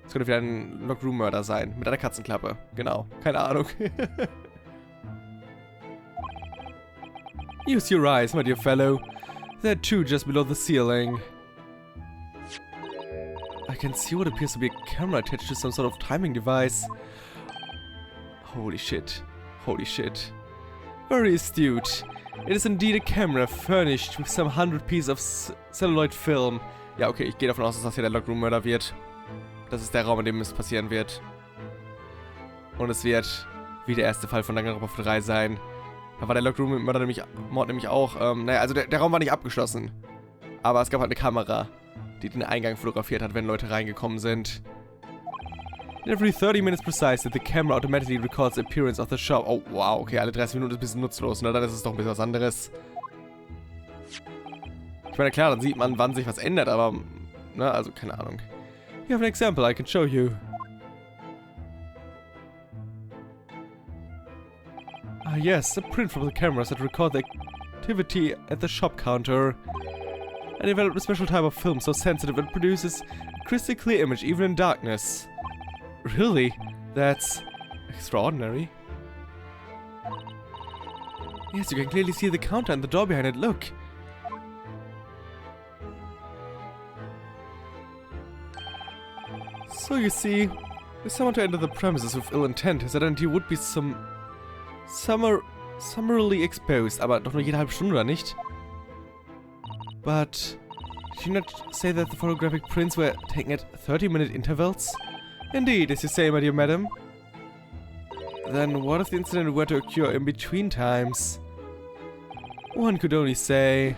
Speaker 1: Das könnte wieder ein Lockroom-Mörder sein. Mit einer Katzenklappe. Genau. Keine Ahnung. Use your eyes, my dear fellow. There are two just below the ceiling. I can see what appears to be a camera attached to some sort of timing device. Holy shit. Holy shit. Very astute. It is indeed a camera furnished with some 100 pieces of celluloid film. Ja, okay, ich gehe davon aus, dass das hier der Lockroom-Mörder wird. Das ist der Raum, in dem es passieren wird. Und es wird wie der erste Fall von Danganronpa 3 sein. Da war der Lockroom-Mörder nämlich auch, naja, also der Raum war nicht abgeschlossen. Aber es gab halt eine Kamera, die den Eingang fotografiert hat, wenn Leute reingekommen sind. Every 30 minutes precisely, the camera automatically records the appearance of the shop. Oh, wow, okay, alle 30 Minuten ist ein bisschen nutzlos, ne? Dann ist es doch ein bisschen was anderes. Ich meine, klar, dann sieht man, wann sich was ändert, aber, ne, also, keine Ahnung. You have an example I can show you. Ah, yes, a print from the cameras that record the activity at the shop counter. I developed a special type of film so sensitive it produces a crystal clear image even in darkness. Really? That's extraordinary. Yes, you can clearly see the counter and the door behind it. Look. So you see, if someone to enter the premises with ill intent, his identity would be summarily exposed. Aber doch nur jede halbe Stunde, oder nicht? But did you not say that the photographic prints were taken at 30-minute intervals? Indeed, as you say, my dear madam. Then what if the incident were to occur in between times? One could only say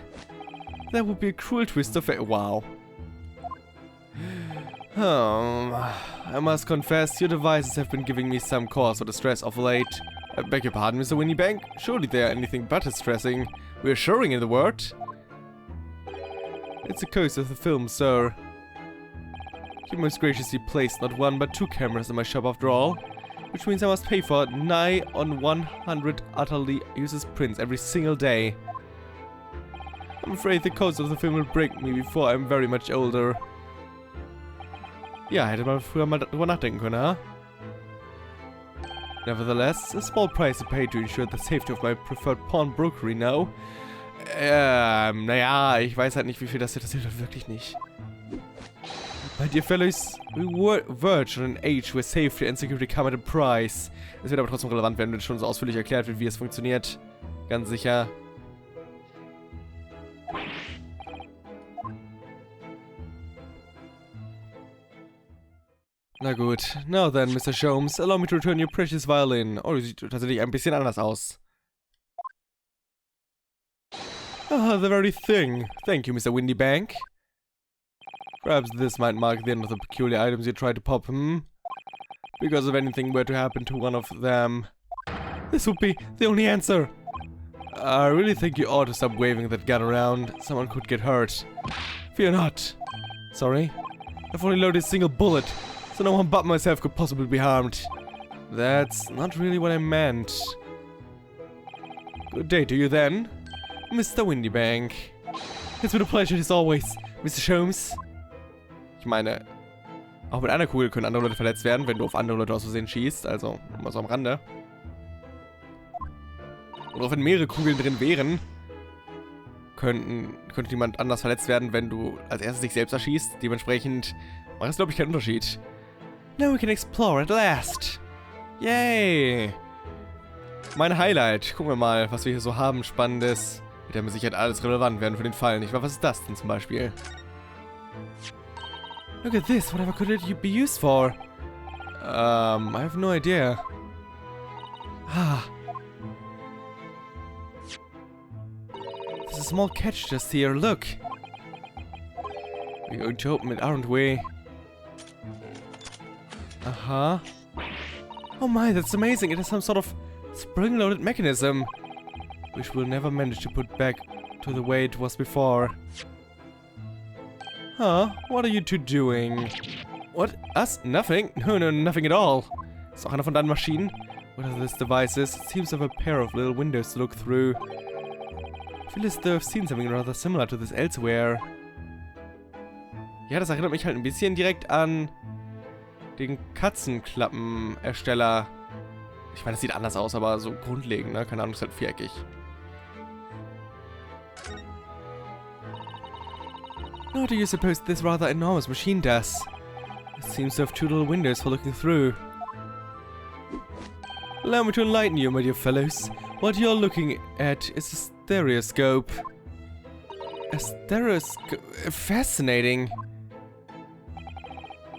Speaker 1: that would be a cruel twist of fate. Wow. I must confess, your devices have been giving me some cause for distress of late. I beg your pardon, Mr. Winniebank. Surely they are anything but distressing. Reassuring in the word. It's a case of the film, sir. You most graciously placed not one but two cameras in my shop after all, which means I must pay for nigh on 100 utterly useless prints every single day. I'm afraid the cost of the film will break me before I'm very much older. Ja, hätte man früher mal drüber nachdenken können, ha? Nevertheless, a small price to pay to ensure the safety of my preferred pawnbrokery now. Naja, ich weiß halt nicht, wie viel das hilft halt wirklich nicht. My dear fellows, we verge on an age where safety and security come at a price. Es wird aber trotzdem relevant werden, wenn schon so ausführlich erklärt wird, wie es funktioniert. Ganz sicher. Na gut. Now then, Mr. Sholmes, allow me to return your precious violin. Oh, die sieht tatsächlich ein bisschen anders aus. Ah, the very thing. Thank you, Mr. Winniebank. Perhaps this might mark the end of the peculiar items you tried to pop, Because if anything were to happen to one of them, this would be the only answer. I really think you ought to stop waving that gun around. Someone could get hurt. Fear not. Sorry? I've only loaded a single bullet, so no one but myself could possibly be harmed. That's not really what I meant. Good day to you then, Mr. Winniebank. It's been a pleasure as always, Mr. Sholmes. Ich meine, auch mit einer Kugel können andere Leute verletzt werden, wenn du auf andere Leute aus Versehen schießt. Also, nur mal so am Rande. Und auch wenn mehrere Kugeln drin wären, könnte jemand anders verletzt werden, wenn du als erstes dich selbst erschießt. Dementsprechend macht es, glaube ich, keinen Unterschied. Now we can explore at last. Yay! Mein Highlight. Gucken wir mal, was wir hier so haben. Spannendes. Wird ja mit Sicherheit alles relevant werden für den Fall, nicht wahr? Was ist das denn zum Beispiel? Look at this. Whatever could it be used for? I have no idea. Ah. There's a small catch just here, look. We're going to open it, aren't we? Uh-huh. Oh my, that's amazing. It has some sort of spring-loaded mechanism, which we'll never manage to put back to the way it was before. Huh? What are you two doing? What? Us? Nothing? No, nothing at all. Ist auch einer von deinen Maschinen? Whatever this device is, it seems to have a pair of little windows to look through. I feel as though I've seen something rather similar to this elsewhere. Ja, das erinnert mich halt ein bisschen direkt an den Katzenklappenersteller. Ich meine, das sieht anders aus, aber so grundlegend, ne? Keine Ahnung, ist halt viereckig. What do you suppose this rather enormous machine does? It seems to have two little windows for looking through. Allow me to enlighten you, my dear fellows. What you're looking at is a stereoscope. A stereoscope? Fascinating.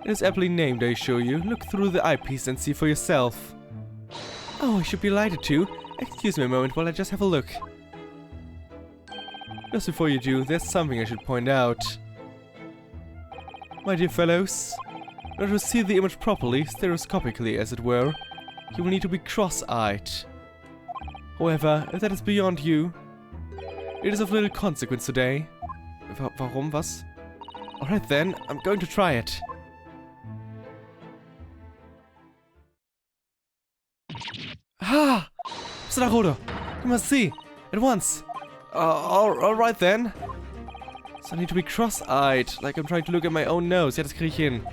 Speaker 1: It is aptly named, I assure you. Look through the eyepiece and see for yourself. Oh, I should be delighted to. Excuse me a moment while I just have a look. Just before you do, there's something I should point out. My dear fellows, in order to see the image properly, stereoscopically as it were, you will need to be cross-eyed. However, if that is beyond you, it is of little consequence today. Warum, was? Alright then, I'm going to try it. Ah! Bist du da, Rode? You must see! At once! Alright then. So I need to be cross-eyed, like I'm trying to look at my own nose. Ja, das kriege ich hin.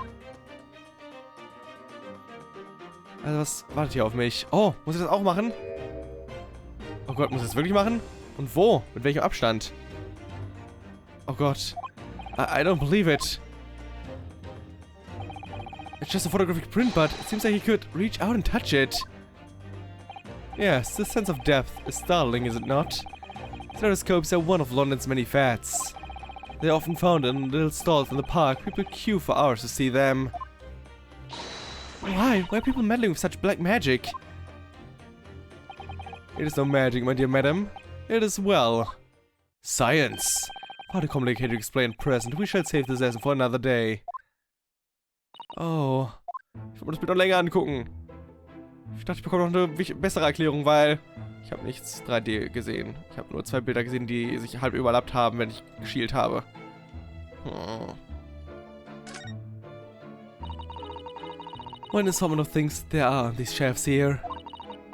Speaker 1: Also was wartet hier auf mich? Oh, muss ich das auch machen? Oh Gott, muss ich das wirklich machen? Und wo? Mit welchem Abstand? Oh Gott. I don't believe it. It's just a photographic print, but it seems like you could reach out and touch it. Yes, this sense of depth is startling, is it not? Stereoscopes are one of London's many fads. They're often found in little stalls in the park. People queue for hours to see them. Why? Why are people meddling with such black magic? It is no magic, my dear madam. It is, well, science. Far too complicated to explain at present. We shall save this lesson for another day. Oh. Ich will mir das Bild noch länger angucken. Ich dachte, ich bekomme noch eine bessere Erklärung, weil ich habe nichts 3D gesehen. Ich habe nur 2 Bilder gesehen, die sich halb überlappt haben, wenn ich geschielt habe. Oh. What an assortment of things there are on these shelves here.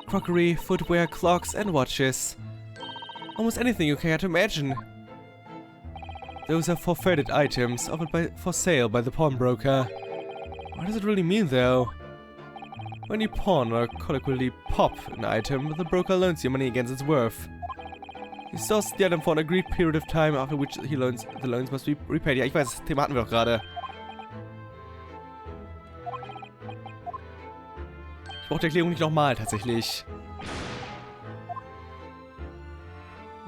Speaker 1: Crockery, footwear, clocks and watches. Almost anything you care to imagine. Those are forfeited items offered for sale by the pawnbroker. What does it really mean, though? When you pawn or colloquially pop an item, the broker loans you money against its worth. He stores the item for an agreed period of time, after which the loans must be repaid. Ja, ich weiß, das Thema hatten wir doch gerade. Ich brauche die Erklärung nicht nochmal, tatsächlich.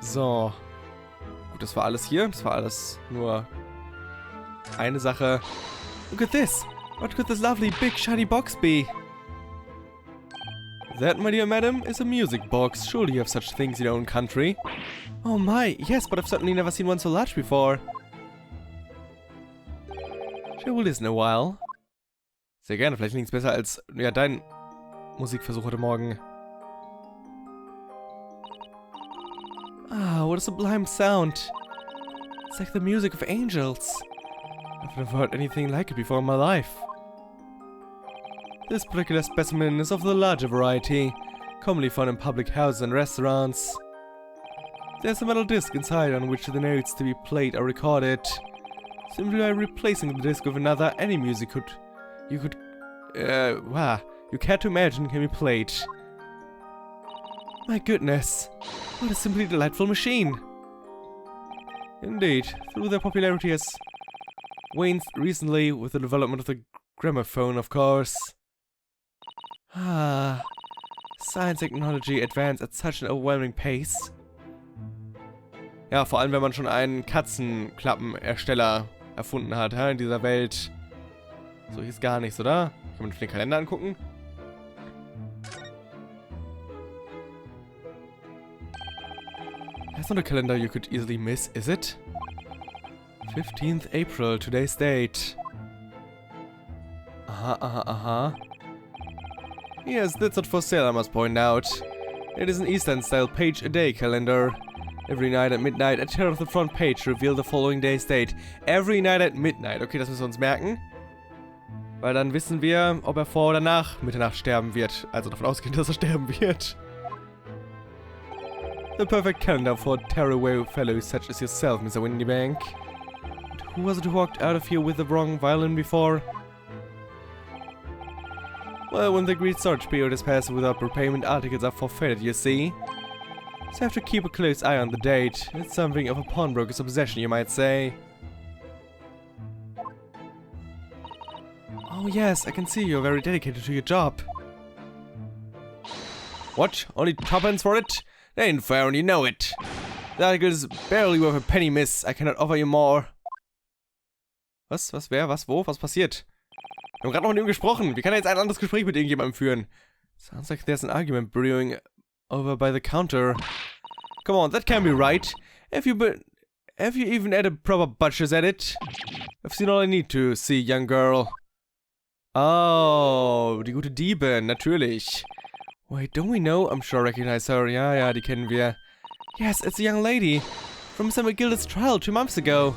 Speaker 1: So. Gut, das war alles hier. Das war alles nur eine Sache. Look at this! What could this lovely big shiny box be? That, my dear madam, is a music box. Surely you have such things in your own country. Oh my, yes, but I've certainly never seen one so large before. Shall we listen a while? Sehr gerne, vielleicht nichts besser als, ja, dein Musikversuch heute Morgen. Ah, what a sublime sound. It's like the music of angels. I've never heard anything like it before in my life. This particular specimen is of the larger variety, commonly found in public houses and restaurants. There's a metal disc inside on which the notes to be played are recorded. Simply by replacing the disc with another, any music you care to imagine can be played. My goodness, what a simply delightful machine! Indeed, though their popularity has waned recently with the development of the gramophone, of course. Ah, science and technology advance at such an overwhelming pace. Ja, vor allem wenn man schon einen Katzenklappenersteller erfunden hat, in dieser Welt. So hieß gar nichts, oder? Kann man den Kalender angucken? That's not a calendar you could easily miss, is it? 15th April, today's date. Yes, that's not for sale, I must point out. It is an Eastern-style page-a-day calendar. Every night at midnight, a tear of the front page reveal the following day's date. Every night at midnight. Okay, das müssen wir uns merken. Weil dann wissen wir, ob er vor oder nach Mitternacht sterben wird. Also davon ausgehen, dass er sterben wird. The perfect calendar for tearaway fellows such as yourself, Mr. Windybank. And who was it who walked out of here with the wrong violin before? Well, when the agreed storage period is passed without repayment, articles are forfeited, you see. So you have to keep a close eye on the date. It's something of a pawnbroker's obsession, you might say. Oh yes, I can see you're very dedicated to your job. What? Only tuppence for it? That ain't fair and you know it. The article is barely worth a penny, miss. I cannot offer you more. Was? Was? Wer? Was? Wo? Was passiert? Wir haben gerade noch mit ihm gesprochen. Wie kann er jetzt ein anderes Gespräch mit irgendjemandem führen? Sounds like there's an argument brewing over by the counter. Come on, that can't be right. Have you even had a proper butcher's at it? I've seen all I need to see, young girl. Oh, die gute Diebin, natürlich. Wait, don't we know? I'm sure I recognize her. Ja, die kennen wir. Yes, it's a young lady. From Mr. McGilda's trial 2 months ago.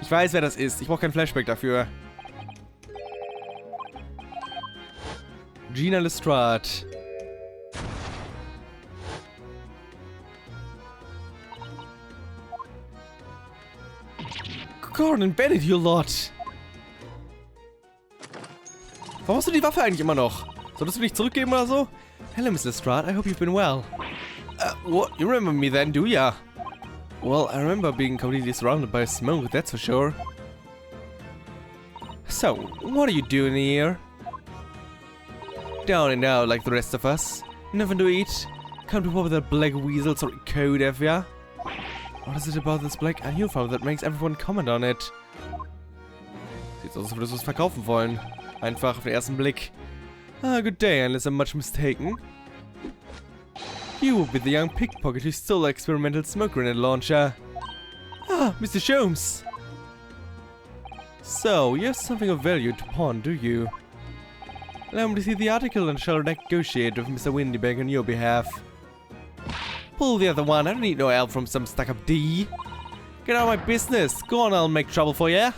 Speaker 1: Ich weiß, wer das ist. Ich brauche kein Flashback dafür. Gina Lestrade. Gordon Bennett, you lot. Warum hast du die Waffe eigentlich immer noch? Solltest du dich zurückgeben oder so? Hello, Miss Lestrade. I hope you've been well. What? You remember me then, do ya? Well, I remember being completely surrounded by smoke, that's for sure. So, what are you doing here? Down and out like the rest of us. Nothing to eat. Can't be with that black weasel sort of code, have ya? What is it about this black uniform that makes everyone comment on it? Sieht aus, als würdest du es verkaufen wollen. Einfach auf den ersten Blick. Ah, good day, unless I'm much mistaken. You will be the young pickpocket who stole the experimental smoke grenade launcher. Ah, Mr. Sholmes. So, you have something of value to pawn, do you? Allow me to see the article and shall negotiate with Mr. Windybank on your behalf. Pull the other one, I don't need no help from some stuck-up D. Get out of my business, go on, I'll make trouble for ya.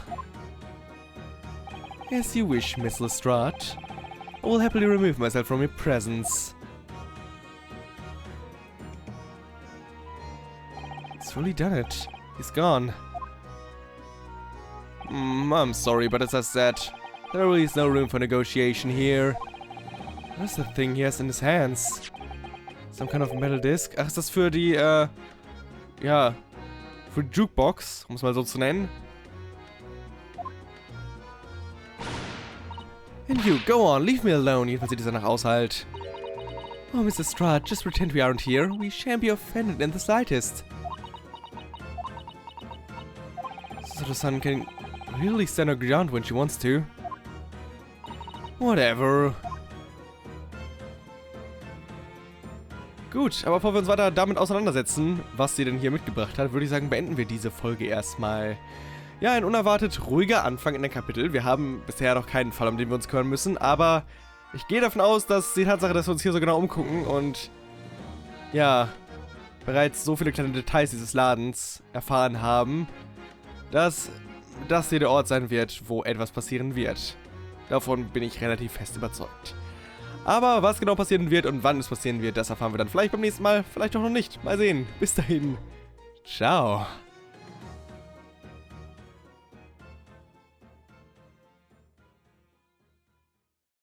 Speaker 1: As you wish, Miss Lestrade. I will happily remove myself from your presence. It's really done it. He's gone. I'm sorry, but as I said, there really is no room for negotiation here. What is the thing he has in his hands? Some kind of metal disc? Ach, ist das für die, ja, für die Jukebox, um es mal so zu nennen. And you, go on, leave me alone. Jedenfalls sieht es danach aus halt. Oh, Mrs. Lestrade, just pretend we aren't here. We shan't be offended in the slightest. So the sun can really stand her ground when she wants to. Whatever. Gut, aber bevor wir uns weiter damit auseinandersetzen, was sie denn hier mitgebracht hat, würde ich sagen, beenden wir diese Folge erstmal. Ja, ein unerwartet ruhiger Anfang in der Kapitel. Wir haben bisher noch keinen Fall, um den wir uns kümmern müssen, aber ich gehe davon aus, dass die Tatsache, dass wir uns hier so genau umgucken und ja, bereits so viele kleine Details dieses Ladens erfahren haben, dass das hier der Ort sein wird, wo etwas passieren wird. Davon bin ich relativ fest überzeugt. Aber was genau passieren wird und wann es passieren wird, das erfahren wir dann vielleicht beim nächsten Mal, vielleicht auch noch nicht. Mal sehen. Bis dahin. Ciao.